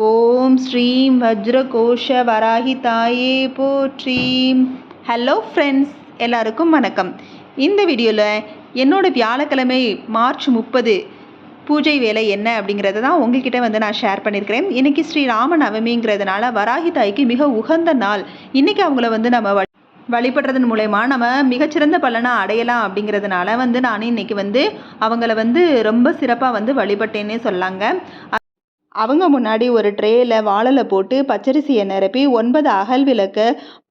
ஓம் ஸ்ரீம் வஜ்ரகோஷ வராகி தாயே போற்றி. ஹலோ ஃப்ரெண்ட்ஸ், எல்லாருக்கும் வணக்கம். இந்த வீடியோவில் என்னோட வியாழக்கிழமை மார்ச் 30 பூஜை வேலை என்ன அப்படிங்கிறத தான் உங்ககிட்ட நான் ஷேர் பண்ணியிருக்கிறேன். இன்றைக்கி ஸ்ரீ ராம நவமிங்கிறதுனால வராகி தாய்க்கு மிக உகந்த நாள். இன்றைக்கி அவங்கள நம்ம வழிபடுறதன் மூலயமா நம்ம மிகச்சிறந்த பலனை அடையலாம் அப்படிங்கிறதுனால நான் இன்றைக்கி அவங்கள ரொம்ப சிறப்பாக வழிபட்டேன்னே சொல்லாங்க. அவங்க முன்னாடி ஒரு ட்ரேயில் வாழலை போட்டு பச்சரிசியை நிரப்பி 9 அகல் விளக்க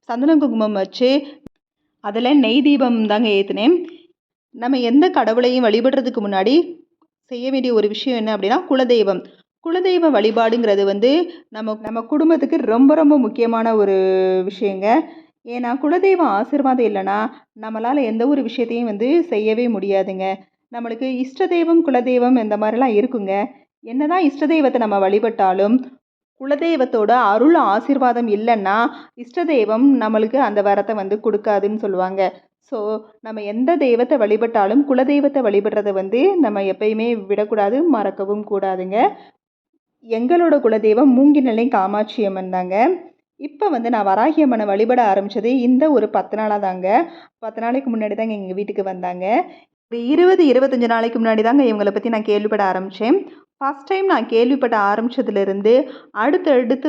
சந்தன குங்குமம் வச்சு அதில் நெய் தீபம் தாங்க ஏற்றினேன். நம்ம எந்த கடவுளையும் வழிபடுறதுக்கு முன்னாடி செய்ய வேண்டிய ஒரு விஷயம் என்ன அப்படின்னா குலதெய்வ வழிபாடுங்கிறது நம்ம குடும்பத்துக்கு ரொம்ப ரொம்ப முக்கியமான ஒரு விஷயங்க. ஏன்னா குலதெய்வம் ஆசீர்வாதம் இல்லைன்னா நம்மளால் எந்த ஒரு விஷயத்தையும் செய்யவே முடியாதுங்க. நம்மளுக்கு இஷ்ட தெய்வம் குலதெய்வம் இந்த மாதிரிலாம் இருக்குங்க. என்னதான் இஷ்ட தெய்வத்தை நம்ம வழிபட்டாலும் குலதெய்வத்தோட அருள் ஆசீர்வாதம் இல்லைன்னா இஷ்ட தெய்வம் நம்மளுக்கு அந்த வரத்தை கொடுக்காதுன்னு சொல்லுவாங்க. ஸோ நம்ம எந்த தெய்வத்தை வழிபட்டாலும் குலதெய்வத்தை வழிபடுறதை நம்ம எப்பயுமே விடக்கூடாது, மறக்கவும் கூடாதுங்க. எங்களோட குலதெய்வம் மூங்கிநிலை காமாட்சி அம்மன் தாங்க. இப்போ நான் வராகி அம்மனை வழிபட ஆரம்பித்தது இந்த ஒரு 10 நாளாக தாங்க. 10 நாளைக்கு முன்னாடி தாங்க எங்கள் வீட்டுக்கு வந்தாங்க. ஒரு 20-25 நாளைக்கு முன்னாடி தாங்க இவங்களை பற்றி நான் கேள்விப்பட ஆரம்பித்தேன். ஃபஸ்ட் டைம் நான் கேள்விப்பட ஆரம்பித்ததுலேருந்து அடுத்தடுத்து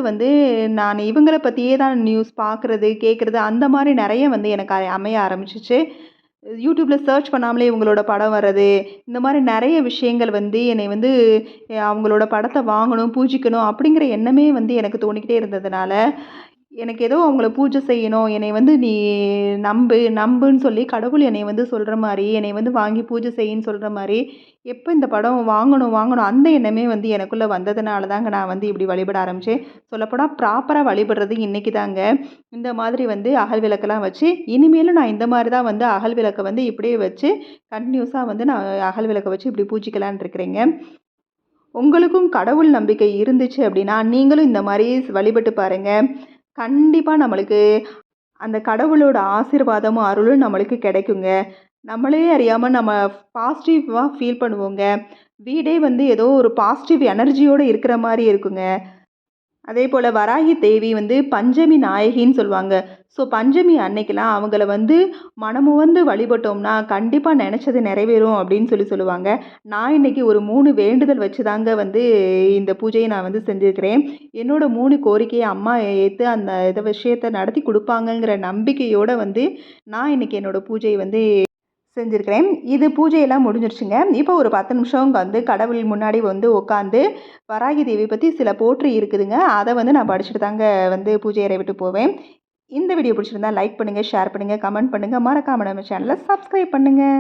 நான் இவங்களை பற்றியே தான் நியூஸ் பார்க்குறது கேட்குறது அந்த மாதிரி நிறைய எனக்கு அமைய ஆரம்பிச்சிச்சு. யூடியூப்பில் சர்ச் பண்ணாமலே இவங்களோட படம் வர்றது, இந்த மாதிரி நிறைய விஷயங்கள் என்னை அவங்களோட படத்தை வாங்கணும், பூஜிக்கணும் அப்படிங்கிற எண்ணமே எனக்கு தோணிக்கிட்டே இருந்ததுனால எனக்கு ஏதோ அவங்கள பூஜை செய்யணும், என்னை நீ நம்புன்னு சொல்லி கடவுள் என்னை சொல்கிற மாதிரி, என்னை வாங்கி பூஜை செய்யின்னு சொல்கிற மாதிரி எப்போ இந்த படம் வாங்கணும் அந்த எண்ணமே எனக்குள்ளே வந்ததுனால தாங்க நான் இப்படி வழிபட ஆரம்பித்தேன். சொல்லப்போனால் ப்ராப்பராக வழிபடுறது இன்றைக்கி தாங்க. இந்த மாதிரி அகல் விளக்கெல்லாம் வச்சு இனிமேலும் நான் இந்த மாதிரி தான் அகல் விளக்கை இப்படியே வச்சு கண்டினியூஸாக நான் அகல் விளக்கை வச்சு இப்படி பூஜிக்கலான் இருக்கிறேங்க. உங்களுக்கும் கடவுள் நம்பிக்கை இருந்துச்சு அப்படின்னா நீங்களும் இந்த மாதிரி வழிபட்டு பாருங்கள். கண்டிப்பாக நம்மளுக்கு அந்த கடவுளோட ஆசீர்வாதமும் அருளும் நம்மளுக்கு கிடைக்குங்க. நம்மளே அறியாமல் நம்ம பாசிட்டிவாக ஃபீல் பண்ணுவோங்க. வீடே ஏதோ ஒரு பாசிட்டிவ் எனர்ஜியோடு இருக்கிற மாதிரி இருக்குங்க. அதே போல் வராகி தேவி பஞ்சமி நாயகின்னு சொல்லுவாங்க. ஸோ பஞ்சமி அன்னைக்கெலாம் அவங்கள மனமுவந்து வழிபட்டோம்னா கண்டிப்பாக நினச்சது நிறைவேறும் அப்படின்னு சொல்லுவாங்க. நான் இன்றைக்கி ஒரு 3 வேண்டுதல் வச்சு தாங்க இந்த பூஜையை நான் செஞ்சுருக்கிறேன். என்னோடய 3 கோரிக்கையை அம்மா ஏற்று அந்த விஷயத்தை நடத்தி கொடுப்பாங்கங்கிற நம்பிக்கையோடு நான் இன்றைக்கி என்னோடய பூஜையை செஞ்சுருக்கிறேன். இது பூஜையெல்லாம் முடிஞ்சிருச்சுங்க. இப்போ ஒரு 10 நிமிஷம் கடவுள் முன்னாடி உட்காந்து வராகி தேவி பற்றி சில போற்றி இருக்குதுங்க. அதை நான் படிச்சுட்டு தாங்க பூஜை அறை விட்டு போவேன். இந்த வீடியோ பிடிச்சிருந்தா லைக் பண்ணுங்கள், ஷேர் பண்ணுங்கள், கமெண்ட் பண்ணுங்கள். மறக்காம நம்ம சேனலை சப்ஸ்கிரைப் பண்ணுங்கள்.